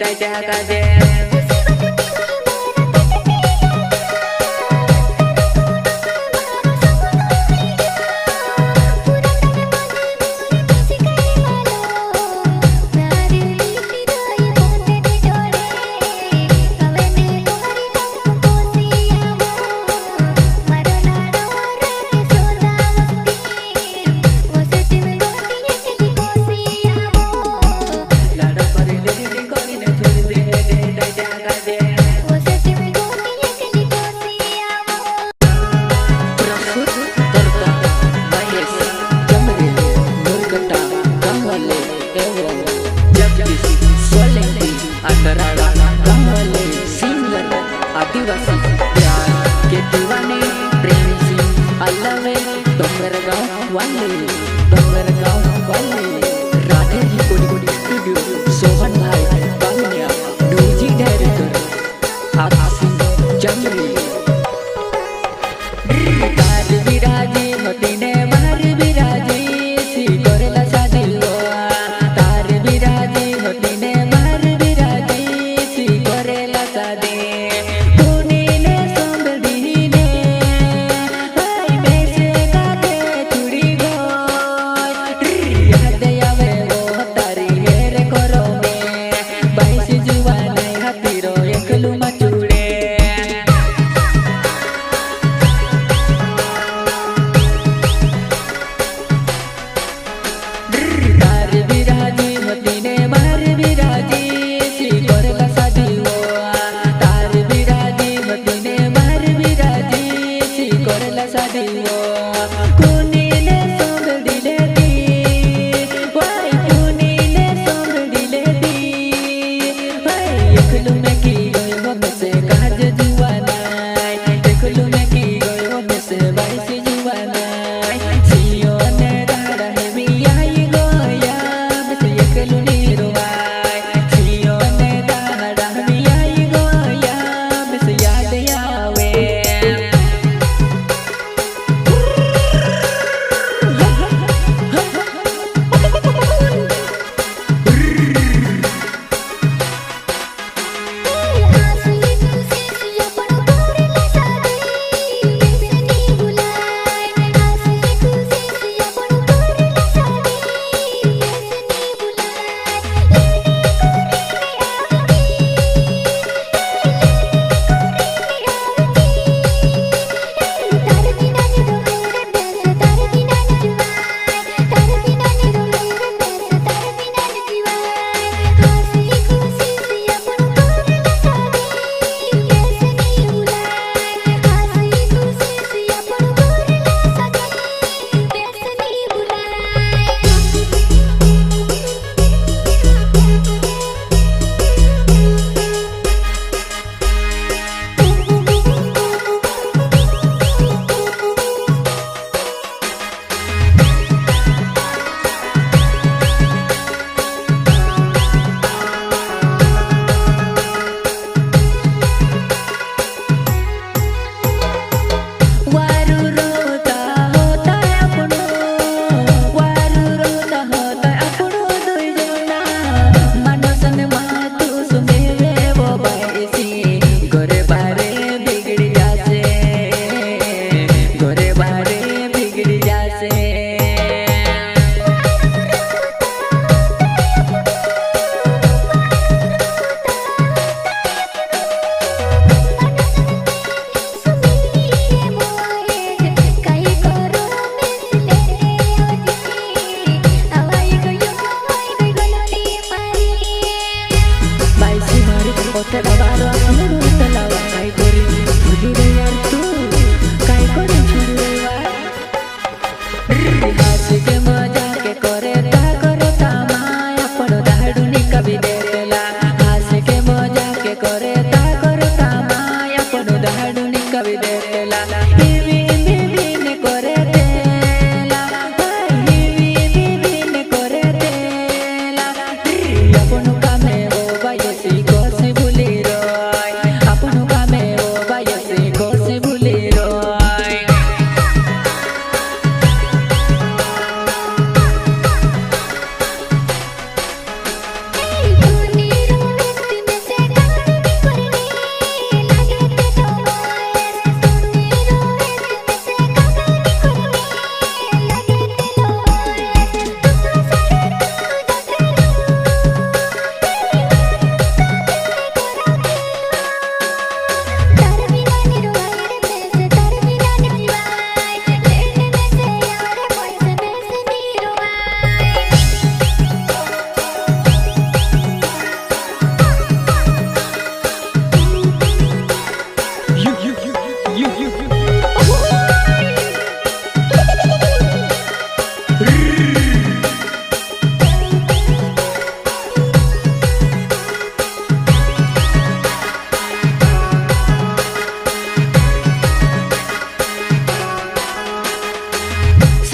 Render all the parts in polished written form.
राजा काजे आदिवासी प्यार के दीवाने प्रेम सिंह अल्लावे डोंगरगांव वाले राधे रिकॉर्डिंग स्टूडियो सोहन भाई बांगनिया म्यूजिक डायरेक्टर आसिम जंगली तार विराजे मतीने मार विराजे सी करेला शादी तार विराजे मतीने मार विराजे सी करेला शादी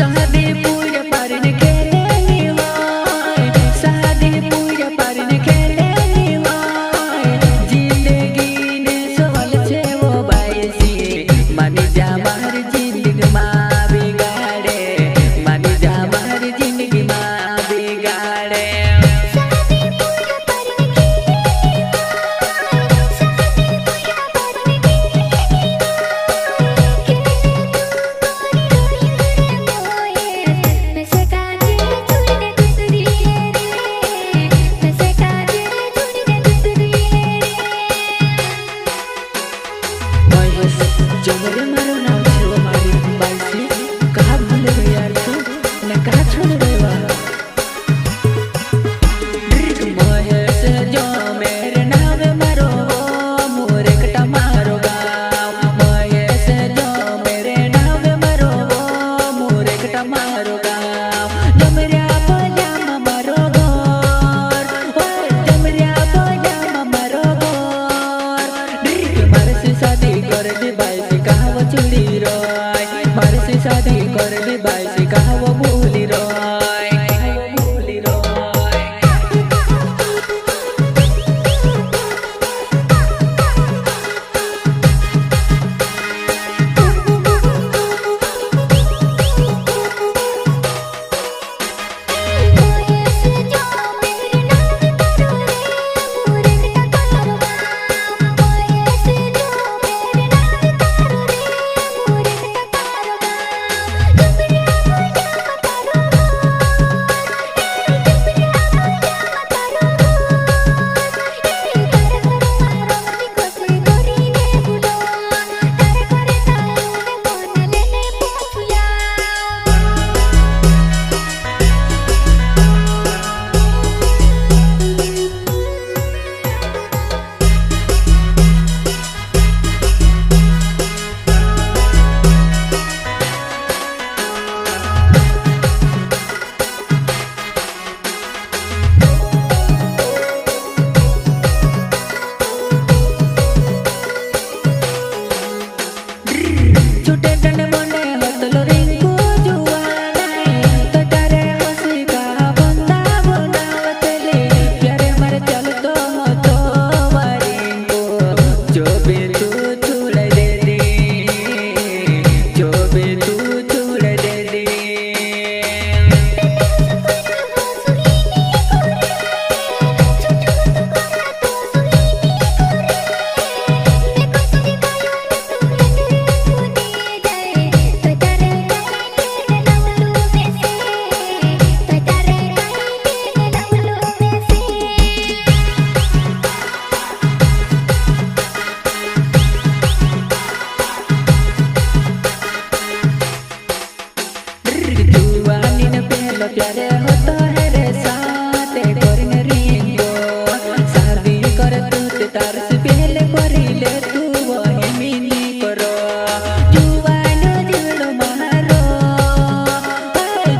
शादी पूजा पारन खेलेली होय शादी पूजा पारन खेलेली होय जिंदगी ने सवाल छे वो बायसी मानी जा मार जिंदगी માં बिगाड़े मानी जा मार जिंदगी માં बिगाड़े जंगल मारो नाम छे वो मारी बायसी कहा भूल गई यार तू ने कहा छोड़ गई वा महेश जो मेरे नाम मारो मोरे कटा मारो गाँव महेश जो मेरे नाम मारो मोरे कटा मारो गाँव जमरिया पजामा मारो गोर जमरिया पजामा मारो गोर मारे से शादी कर दी बायसी कहावो चुली रोय मारे से शादी कर दी बायसी कहावो भूली रोय भूली रोय छूटे डंडे मोंडे हतलो रिंकू जुआनाई तो तारे हंसी का बंदा बनावतली प्यारे मारे चलतो तो वारिंकू जो भी तू छुड़ दे दी जो भी तू छुड़ दे दी जुआनी ने पहलो प्यारे होता है रे साथे करने रिंगो शादी कर तू ते तार से पहले करी ले तू वही मिनी करो जुआनो दिल मारो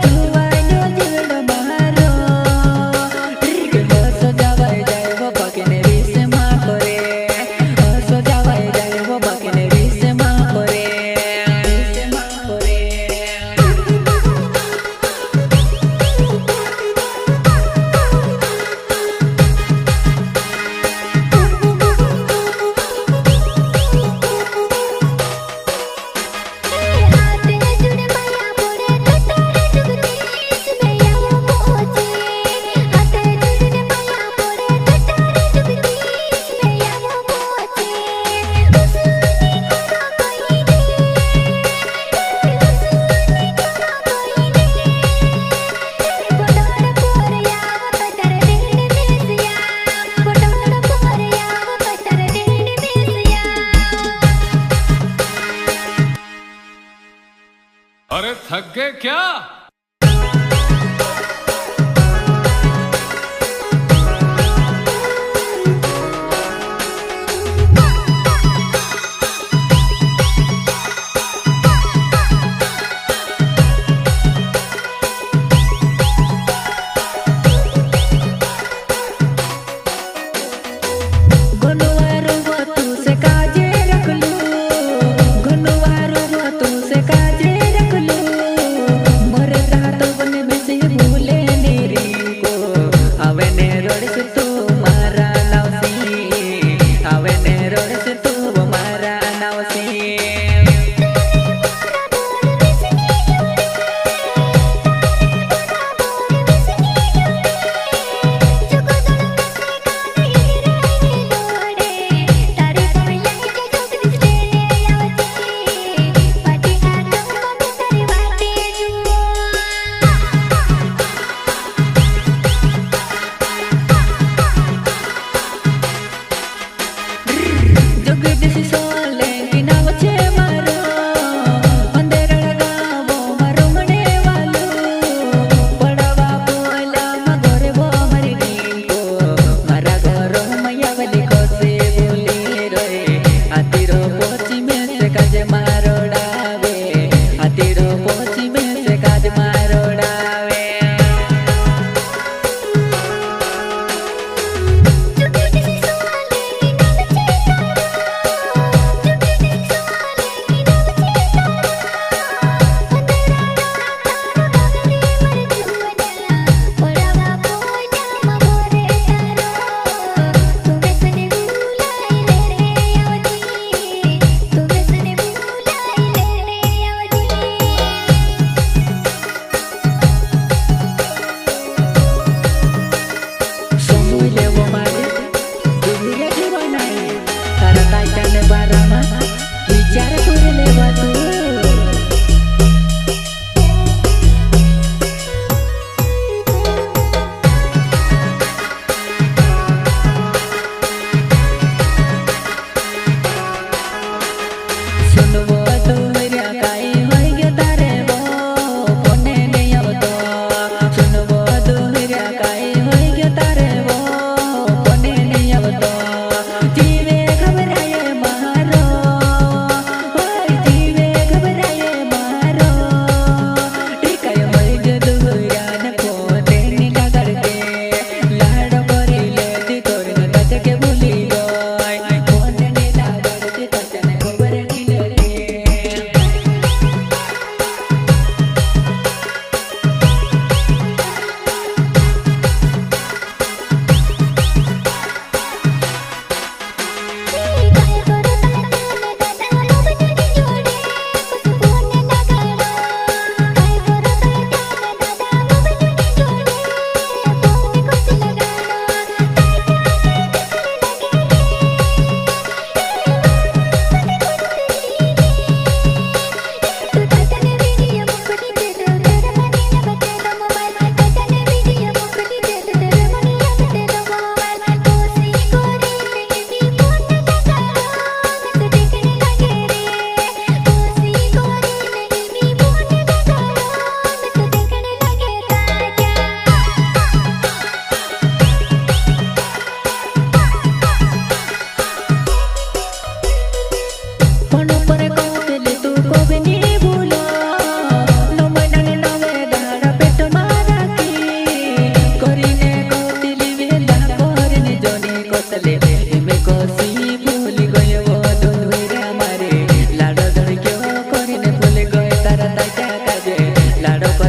जुआनो दिल मारो हो सजावाई जाए वो बकने रिस मां करे हो सजावाई जाए वो बकने रिस मां करे रिस मां करे अरे थक गए क्या?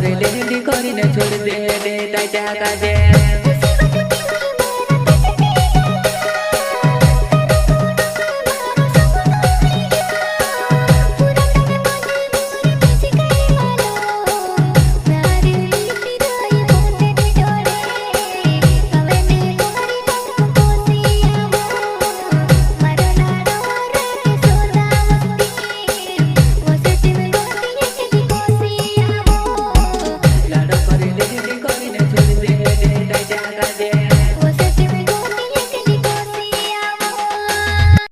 કરી દે દીકરીને છોડી દે તાજા કાજે